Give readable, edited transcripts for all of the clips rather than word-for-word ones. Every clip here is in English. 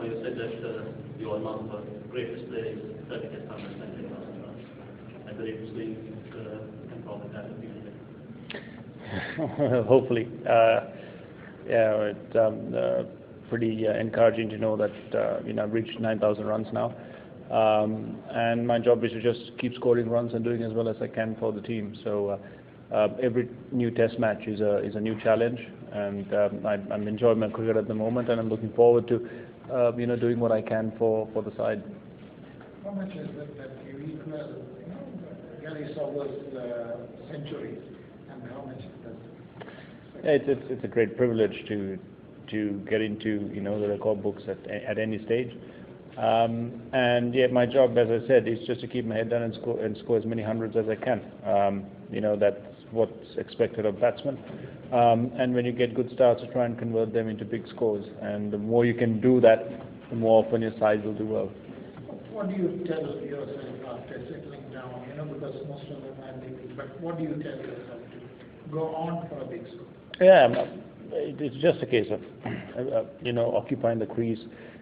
Kumar, you said that your one of the greatest players is 30 test runs and 10,000 runs. I believe it's going can probably that in the Hopefully. Yeah, it's pretty encouraging to know that I've reached 9,000 runs now. And my job is to just keep scoring runs and doing as well as I can for the team. So every new test match is a new challenge, and I'm enjoying my cricket at the moment, and I'm looking forward to doing what I can for the side. How much is it that you equal Gary Sober's century, and how much does it's a great privilege to get into the record books at any stage. And yet my job, as I said, is just to keep my head down and score as many hundreds as I can. That's what's expected of batsmen. And when you get good starts, to try and convert them into big scores. And the more you can do that, the more often your side will do well. What do you tell yourself after settling down? Because most of them are big, but what do you tell yourself to go on for a big score? Yeah, it's just a case of occupying the crease,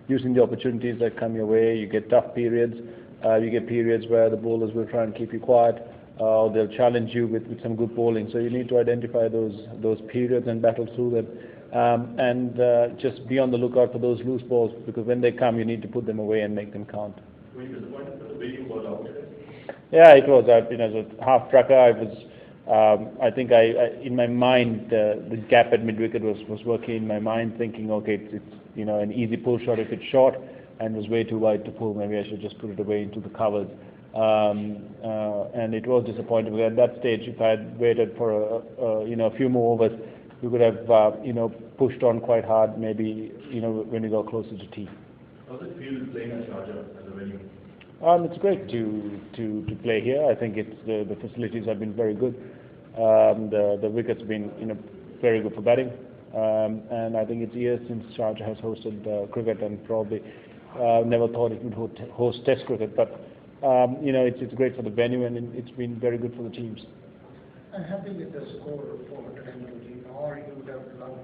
using the opportunities that come your way. You get tough periods. You get periods where the bowlers will try and keep you quiet. They'll challenge you with some good bowling. So you need to identify those periods and battle through them. And just be on the lookout for those loose balls, because when they come, you need to put them away and make them count. Were you disappointed with the way you bowled out today? Yeah, it was. As a half tracker, I was. I think in my mind, the gap at mid-wicket was working in my mind, thinking, okay, it's an easy pull shot if it's short, and was way too wide to pull. Maybe I should just put it away into the covers. And it was disappointing. At that stage, if I had waited for a few more overs, we could have pushed on quite hard. Maybe when we got closer to tea. How's it feel playing at Sharjah as a venue? It's great to play here. I think the facilities have been very good. The wickets have been very good for batting, and I think it's years since Sharjah has hosted cricket, and probably never thought it would host Test cricket. But it's great for the venue, and it's been very good for the teams. I'm happy with the score of 420, or you would have loved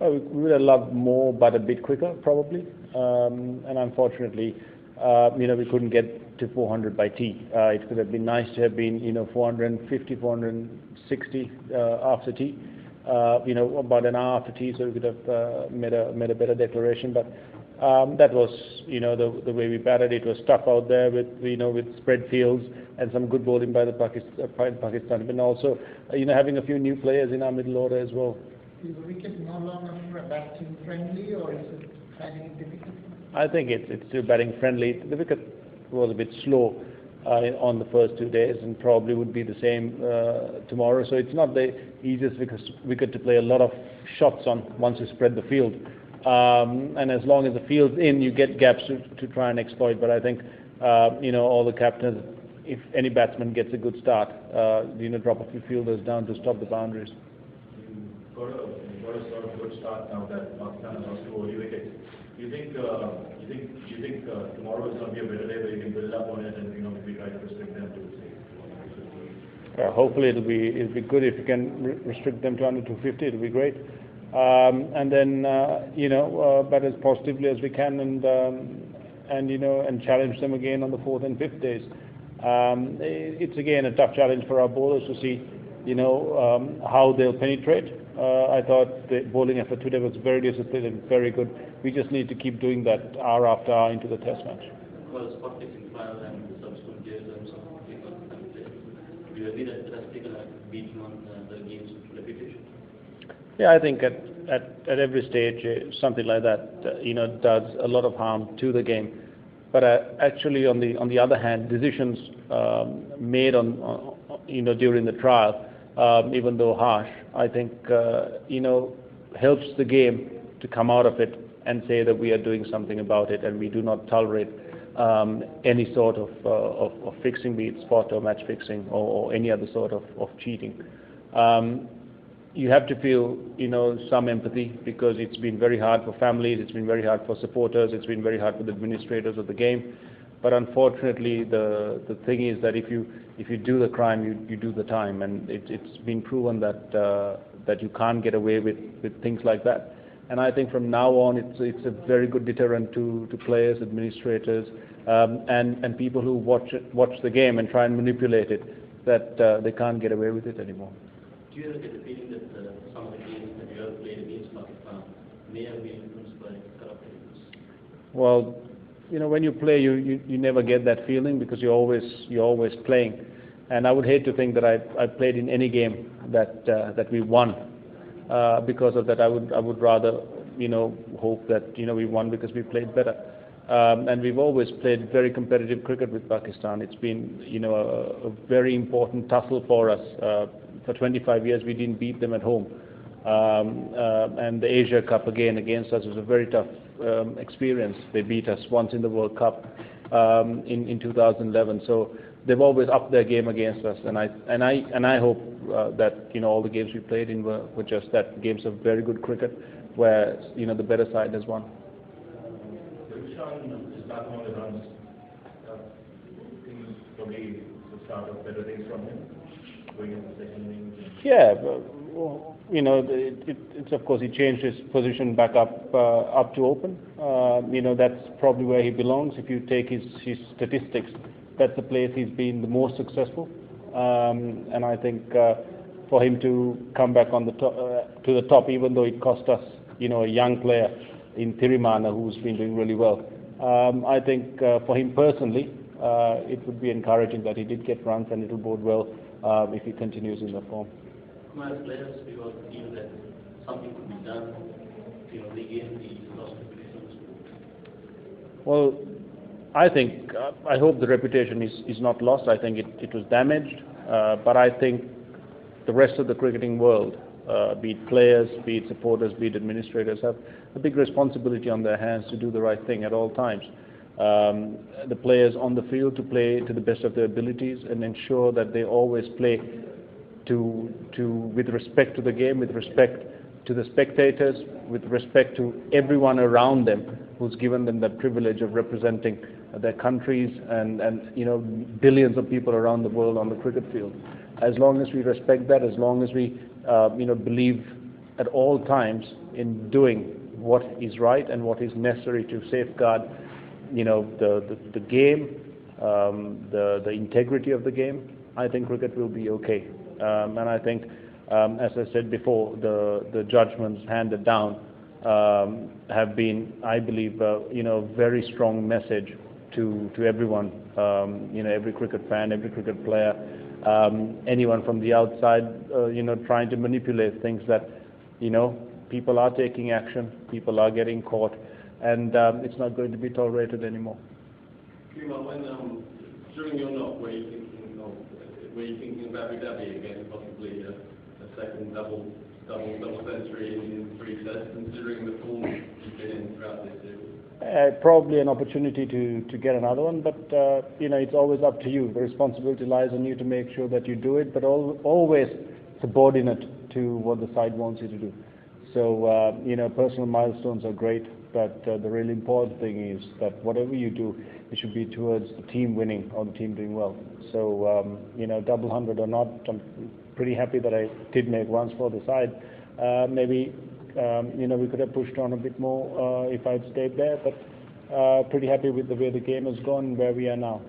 we would have loved more, but a bit quicker, probably. And unfortunately, we couldn't get to 400 by tea. It could have been nice to have been, 450, 460 after tea. About an hour after tea, so we could have made a better declaration. But that was, the way we batted. It was tough out there with spread fields and some good bowling by Pakistan, but also, having a few new players in our middle order as well. Is the wicket no longer batting friendly, or is it finding it difficult? I think it's still batting friendly. The wicket was a bit slow on the first 2 days, and probably would be the same tomorrow. So it's not the easiest wicket to play a lot of shots on once you spread the field. And as long as the field's in, you get gaps to try and exploit. But I think all the captains, if any batsman gets a good start, drop a few fielders down to stop the boundaries. You've got a sort of good start now that Pakistan has lost 2 early wickets. Do you think tomorrow is going to be a better day where you can build up on it and maybe try to restrict them to say? Hopefully it'll be good if you can restrict them to under 250. It'll be great. And then bat as positively as we can, and challenge them again on the 4th and 5th days. It's again a tough challenge for our bowlers to see how they'll penetrate. I thought the bowling effort today was very disciplined and very good. We just need to keep doing that hour after hour into the test match. Well, spot fixing final and subsequent years and so on. Do you agree that it has taken a beating on the game's reputation? Yeah, I think at every stage something like that does a lot of harm to the game. But actually, on the other hand, decisions made on during the trial, even though harsh, I think helps the game to come out of it and say that we are doing something about it, and we do not tolerate any sort of fixing, be it spot or match fixing or any other sort of cheating. You have to feel some empathy, because it's been very hard for families, it's been very hard for supporters, it's been very hard for the administrators of the game. But unfortunately, the thing is that if you do the crime, you do the time, and it's been proven that you can't get away with things like that. And I think from now on, it's a very good deterrent to players, administrators, and people who watch the game and try and manipulate it, that they can't get away with it anymore. Do you ever get the feeling that some of the games that you have played against Pakistan may have been influenced by corruptions? Well, when you play, you never get that feeling because you're always playing. And I would hate to think that I played in any game that we won. Because of that, I would rather hope that we won because we played better. And we've always played very competitive cricket with Pakistan. It's been a very important tussle for us. For 25 years, we didn't beat them at home. And the Asia Cup again against us was a very tough experience. They beat us once in the World Cup in 2011. So they've always upped their game against us, and I hope that all the games we played in were just that, games of very good cricket, where the better side has won. Vishan is back on the runs. Probably the start of better days from him, going into the second innings. Yeah, it's of course he changed his position back up to open. That's probably where he belongs. If you take his statistics, that's the place he's been the most successful. And I think for him to come back on to the top, even though it cost us, a young player in Thirimana who's been doing really well. I think for him personally, it would be encouraging that he did get runs, and it'll bode well if he continues in the form. Kumar, as players, we all feel that something could be done to regain the lost reputation. Well, I hope the reputation is not lost. I think it was damaged, but I think the rest of the cricketing world, be it players, be it supporters, be it administrators, have a big responsibility on their hands to do the right thing at all times. The players on the field to play to the best of their abilities and ensure that they always play with respect to the game, with respect to the spectators, with respect to everyone around them who's given them the privilege of representing their countries and billions of people around the world on the cricket field. As long as we respect that, as long as we believe at all times in doing what is right and what is necessary to safeguard the game, the integrity of the game, I think cricket will be okay. And I think, as I said before, the judgments handed down have been, I believe, a very strong message to everyone, every cricket fan, every cricket player, anyone from the outside, trying to manipulate things that, people are taking action, people are getting caught, and it's not going to be tolerated anymore. Kumar, when during your knock, were you thinking about Abu Dhabi again, possibly a second double century in 3 tests, considering the form you've been in throughout this series? Probably an opportunity to get another one, but it's always up to you. The responsibility lies on you to make sure that you do it, but always subordinate to what the side wants you to do. So personal milestones are great, but the really important thing is that whatever you do, it should be towards the team winning or the team doing well. So double 100 or not, I'm pretty happy that I did make runs for the side. Maybe we could have pushed on a bit more if I'd stayed there, but pretty happy with the way the game has gone and where we are now.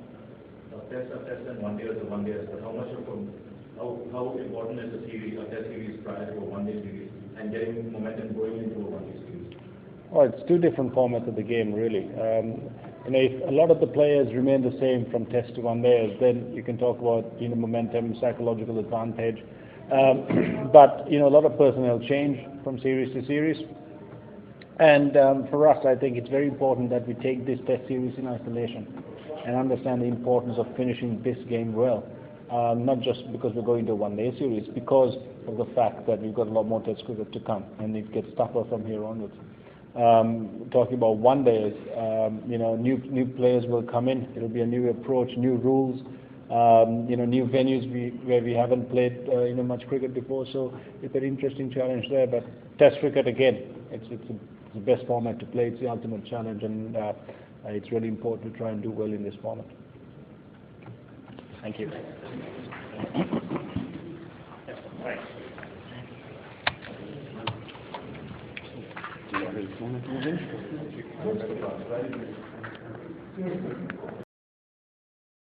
Test and 1 day is a 1 day, but how important is a test series prior to a 1 day series and getting momentum going into a 1 day series? Well, it's 2 different formats of the game, really. If a lot of the players remain the same from test to 1 day, then you can talk about momentum, psychological advantage. But a lot of personnel change from series to series. And for us, I think it's very important that we take this test series in isolation and understand the importance of finishing this game well. Not just because we're going to a 1 day series, because of the fact that we've got a lot more test cricket to come, and it gets tougher from here onwards. Talking about 1 day, new players will come in. It'll be a new approach, new rules, new venues where we haven't played much cricket before. So it's an interesting challenge there. But Test cricket again, it's the best format to play. It's the ultimate challenge, and it's really important to try and do well in this format. Thank you. Thanks. Sorry.